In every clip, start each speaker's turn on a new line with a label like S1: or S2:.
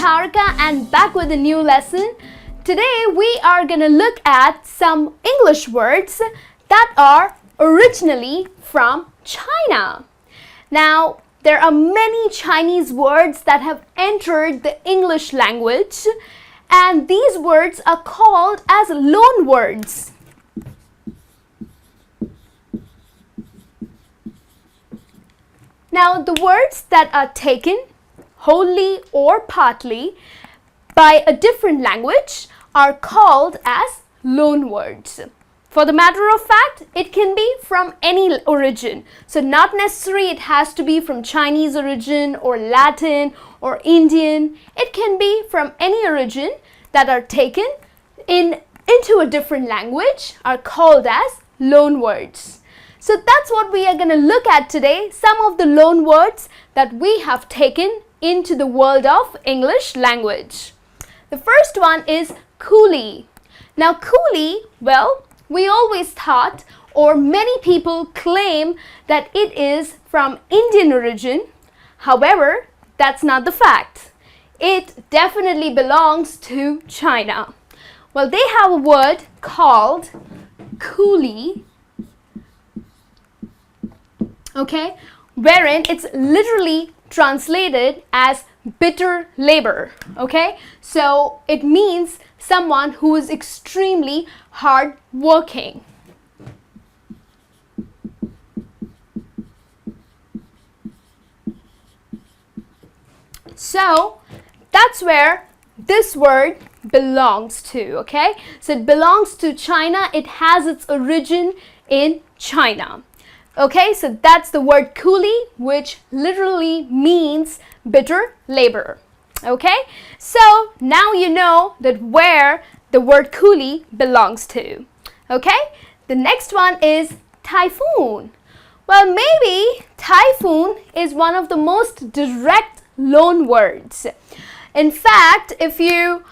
S1: Niharika and back with a new lesson. Today we are going to look at some English words that are originally from China. Now, there are many Chinese words that have entered the English language, and these words are called as loanwords. Now, the words that are taken wholly or partly by a different language are called as loanwords. For the matter of fact, it can be from any origin. So not necessarily it has to be from Chinese origin or Latin or Indian. It can be from any origin that are taken into a different language are called as loanwords. So that's what we are going to look at today, some of the loanwords that we have taken into the world of English language. The first one is coolie. Now coolie, well, we always thought, or many people claim, that it is from Indian origin. However, that's not the fact. It definitely belongs to China. Well, they have a word called coolie, okay, wherein it's literally translated as bitter labor, okay? So it means someone who is extremely hard working. So that's where this word belongs to, okay? So it belongs to China. It has its origin in China. Okay, so that's the word coolie, which literally means bitter labor. Okay, so now you know that where the word coolie belongs to. Okay, the next one is typhoon. Well, maybe typhoon is one of the most direct loan words. In fact, if you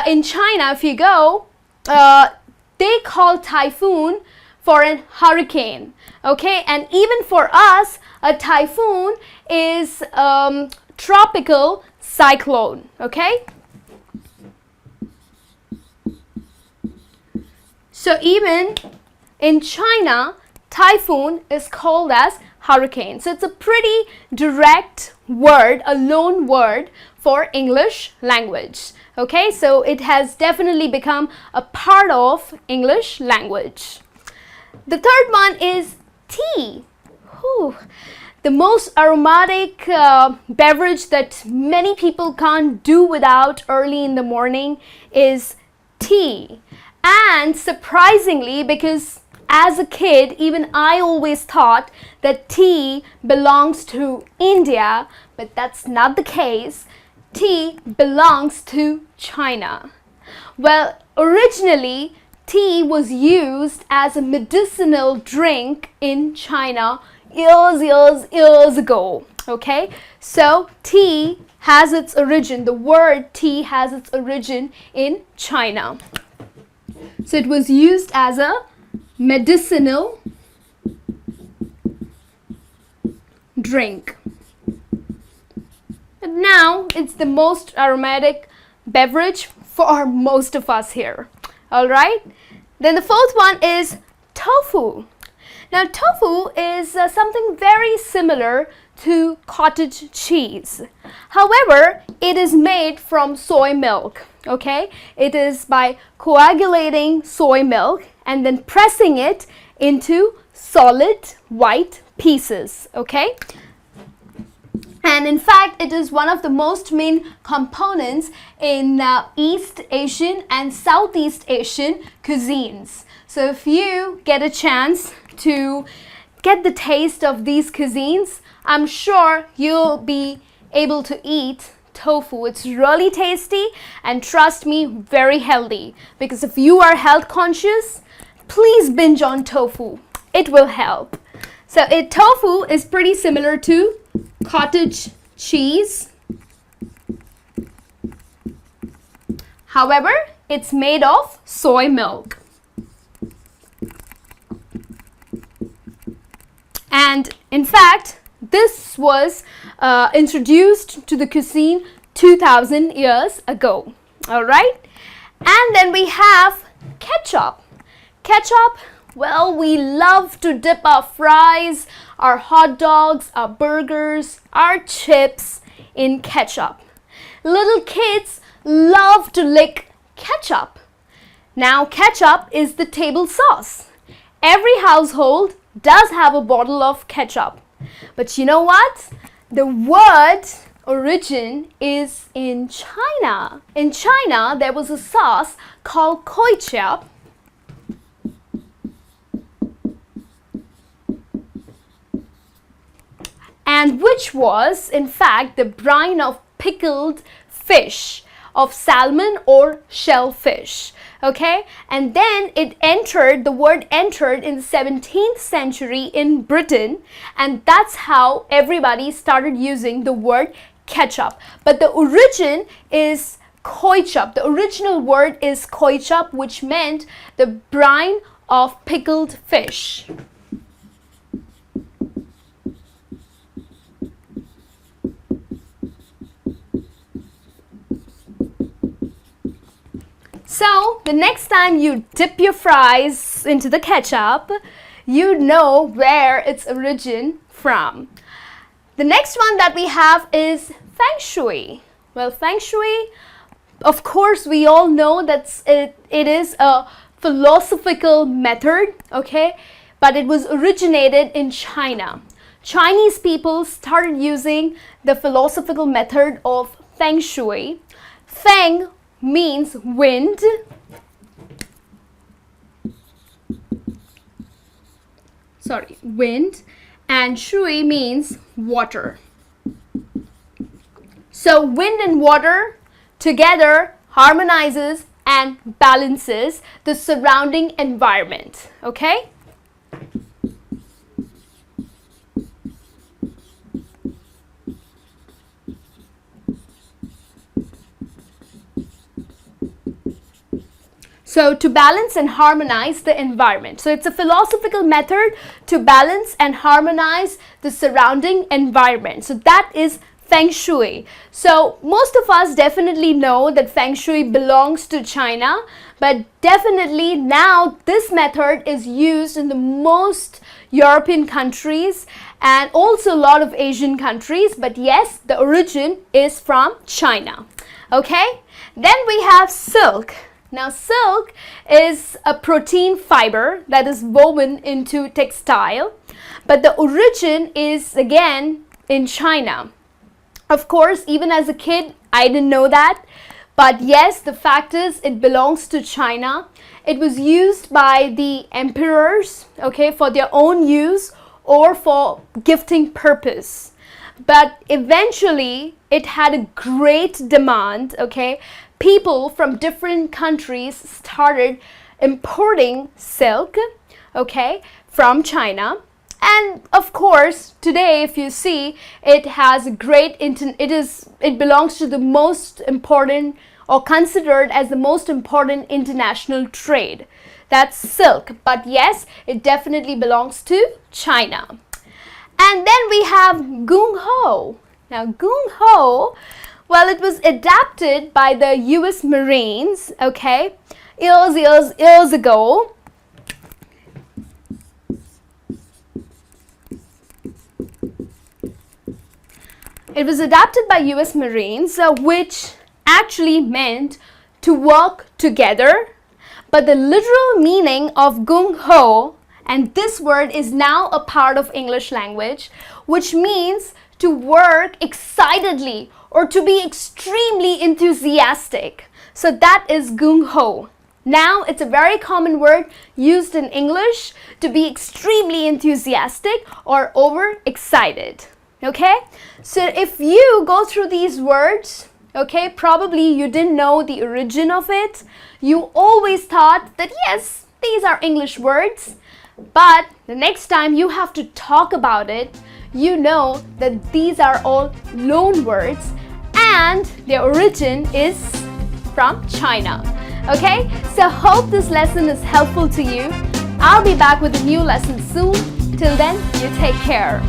S1: in China, if you go, they call typhoon for a hurricane, okay? And even for us, a typhoon is tropical cyclone, okay? So even in China, typhoon is called as hurricane. So it's a pretty direct word, a loan word for English language, okay? So it has definitely become a part of English language. The third one is tea. Whew. The most aromatic beverage that many people can't do without early in the morning is tea. And surprisingly, because as a kid, even I always thought that tea belongs to India, but that's not the case. Tea belongs to China. Well, originally, tea was used as a medicinal drink in China years ago, okay? So tea has its origin, the word tea has its origin in China. So it was used as a medicinal drink. But now it's the most aromatic beverage for most of us here. All right, then the fourth one is tofu. Now tofu is something very similar to cottage cheese. However, it is made from soy milk, okay? It is by coagulating soy milk and then pressing it into solid white pieces, okay? And in fact, it is one of the most main components in East Asian and Southeast Asian cuisines. So if you get a chance to get the taste of these cuisines, I'm sure you'll be able to eat tofu. It's really tasty and trust me, very healthy. Because if you are health conscious, please binge on tofu. It will help. So tofu is pretty similar to cottage cheese. However, it's made of soy milk. And in fact, this was introduced to the cuisine 2,000 years ago. All right. And then we have ketchup. Ketchup, well, we love to dip our fries, our hot dogs, our burgers, our chips in ketchup. Little kids love to lick ketchup. Now, ketchup is the table sauce. Every household does have a bottle of ketchup. But you know what? The word origin is in China. In China, there was a sauce called Ketchup. And which was, in fact, the brine of pickled fish, of salmon or shellfish. Okay, and then the word entered in the 17th century in Britain, and that's how everybody started using the word ketchup. But the origin is ketchup. The original word is ketchup, which meant the brine of pickled fish. So, the next time you dip your fries into the ketchup, you know where its origin from. The next one that we have is Feng Shui. Well, Feng Shui, of course, we all know that it is a philosophical method, okay? But it was originated in China. Chinese people started using the philosophical method of Feng Shui. Feng means wind. Wind, and Shui means water. So wind and water together harmonizes and balances the surrounding environment, okay? So to balance and harmonize the environment. So it's a philosophical method to balance and harmonize the surrounding environment. So that is Feng Shui. So most of us definitely know that Feng Shui belongs to China, but definitely now this method is used in the most European countries and also a lot of Asian countries. But yes, the origin is from China. Okay, then we have silk. Now, silk is a protein fiber that is woven into textile, but the origin is again in China. Of course, even as a kid, I didn't know that, but yes, the fact is it belongs to China. It was used by the emperors, okay, for their own use or for gifting purpose. But eventually, it had a great demand, okay. People from different countries started importing silk, okay, from China. And of course, today, if you see, it has a great, it belongs to the most important or considered as the most important international trade. That's silk. But yes, it definitely belongs to China. And then we have gung ho. Now, gung ho, well, it was adapted by the US Marines, okay, years ago. It was adapted by US Marines, which actually meant to work together. But the literal meaning of gung ho, and this word is now a part of English language, which means to work excitedly or to be extremely enthusiastic. So that is gung ho. Now it's a very common word used in English to be extremely enthusiastic or overexcited. Okay? So if you go through these words, okay, probably you didn't know the origin of it. You always thought that yes, these are English words. But the next time you have to talk about it, you know that these are all loan words and their origin is from China. Okay, so hope this lesson is helpful to you. I'll be back with a new lesson soon. Till then, you take care.